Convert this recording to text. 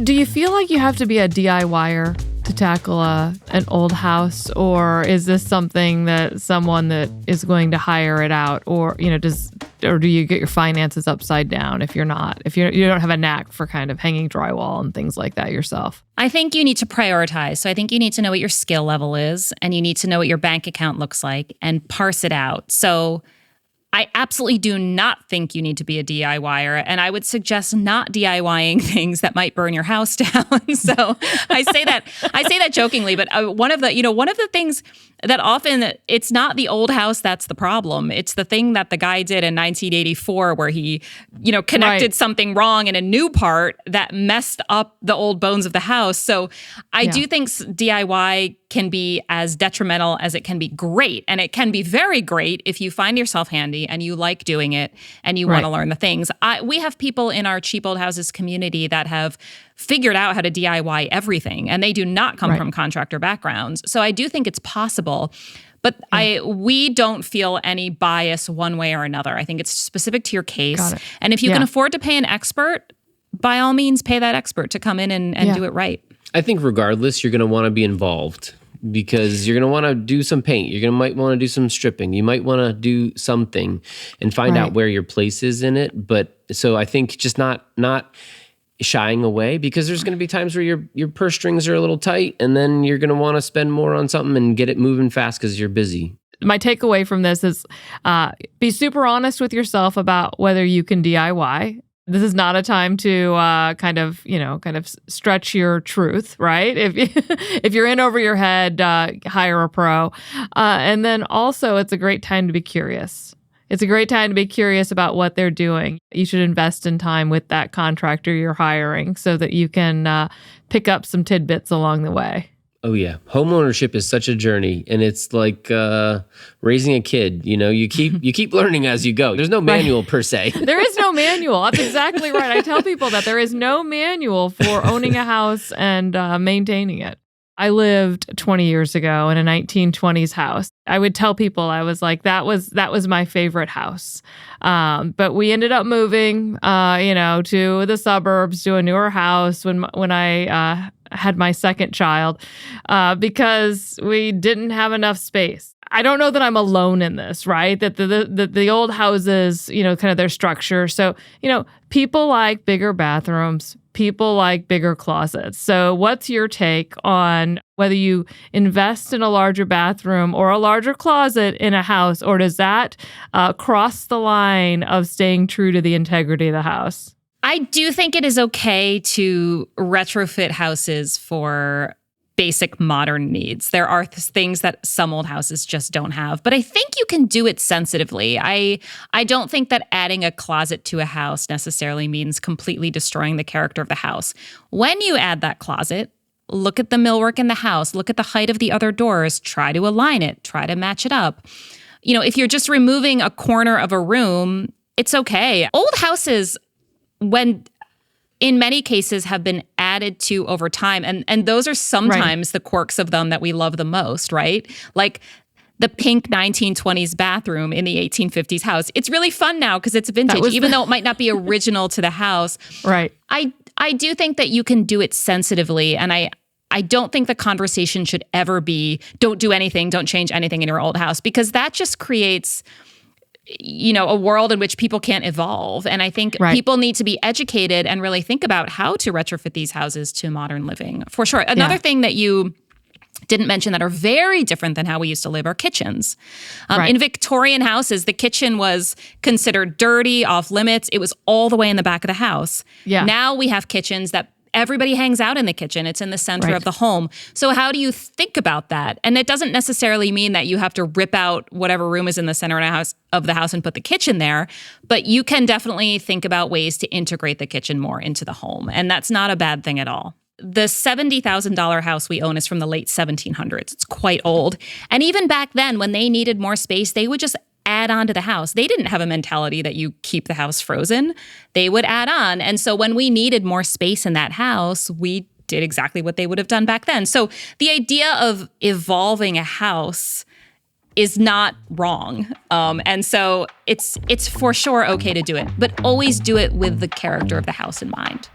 Do you feel like you have to be a DIYer to tackle an old house, or is this something that someone that is going to hire it out, or do you get your finances upside down if you don't have a knack for kind of hanging drywall and things like that yourself? I think you need to prioritize. So I think you need to know what your skill level is, and you need to know what your bank account looks like and parse it out. So I absolutely do not think you need to be a DIYer, and I would suggest not DIYing things that might burn your house down. So I say that jokingly, but one of the things that often it's not the old house that's the problem. It's the thing that the guy did in 1984 where he, connected something wrong in a new part that messed up the old bones of the house. So I do think DIY can be as detrimental as it can be great. And it can be very great if you find yourself handy and you like doing it and you want to learn the things. We have people in our Cheap Old Houses community that have figured out how to DIY everything, and they do not come from contractor backgrounds. So I do think it's possible, but we don't feel any bias one way or another. I think it's specific to your case. And if you can afford to pay an expert, by all means, pay that expert to come in and do it right. I think regardless, you're going to want to be involved, because you're going to want to do some paint. Might want to do some stripping. You might want to do something and find out where your place is in it. But so I think just not shying away, because there's going to be times where your purse strings are a little tight, and then you're going to want to spend more on something and get it moving fast because you're busy. My takeaway from this is be super honest with yourself about whether you can DIY. This is not a time to kind of stretch your truth, right? If you're in over your head, hire a pro. And then also, it's a great time to be curious. It's a great time to be curious about what they're doing. You should invest in time with that contractor you're hiring so that you can pick up some tidbits along the way. Oh, yeah. Homeownership is such a journey, and it's like raising a kid. You keep learning as you go. There's no manual per se. There is no manual. That's exactly right. I tell people that there is no manual for owning a house and maintaining it. I lived 20 years ago in a 1920s house. I would tell people, I was like, that was my favorite house. But we ended up moving, to the suburbs, to a newer house when I had my second child, because we didn't have enough space. I don't know that I'm alone in this, right? That the old houses, kind of their structure. So, people like bigger bathrooms. People like bigger closets. So what's your take on whether you invest in a larger bathroom or a larger closet in a house, or does that cross the line of staying true to the integrity of the house? I do think it is okay to retrofit houses for basic modern needs. There are things that some old houses just don't have, but I think you can do it sensitively. I don't think that adding a closet to a house necessarily means completely destroying the character of the house. When you add that closet, look at the millwork in the house, look at the height of the other doors, try to align it, try to match it up. If you're just removing a corner of a room, it's okay. Old houses, in many cases, have been added to over time. And those are sometimes the quirks of them that we love the most, right? Like the pink 1920s bathroom in the 1850s house. It's really fun now because it's vintage, even though it might not be original to the house. Right. I do think that you can do it sensitively. And I don't think the conversation should ever be, don't do anything, don't change anything in your old house, because that just creates a world in which people can't evolve. And I think people need to be educated and really think about how to retrofit these houses to modern living. For sure. Another thing that you didn't mention that are very different than how we used to live are kitchens. In Victorian houses, the kitchen was considered dirty, off limits. It was all the way in the back of the house. Yeah. Now we have kitchens that everybody hangs out in the kitchen. It's in the center of the home. So how do you think about that? And it doesn't necessarily mean that you have to rip out whatever room is in the center of the house and put the kitchen there, but you can definitely think about ways to integrate the kitchen more into the home. And that's not a bad thing at all. The $70,000 house we own is from the late 1700s. It's quite old. And even back then, when they needed more space, they would just add on to the house. They didn't have a mentality that you keep the house frozen. They would add on. And so when we needed more space in that house, we did exactly what they would have done back then. So the idea of evolving a house is not wrong. And so it's for sure okay to do it, but always do it with the character of the house in mind.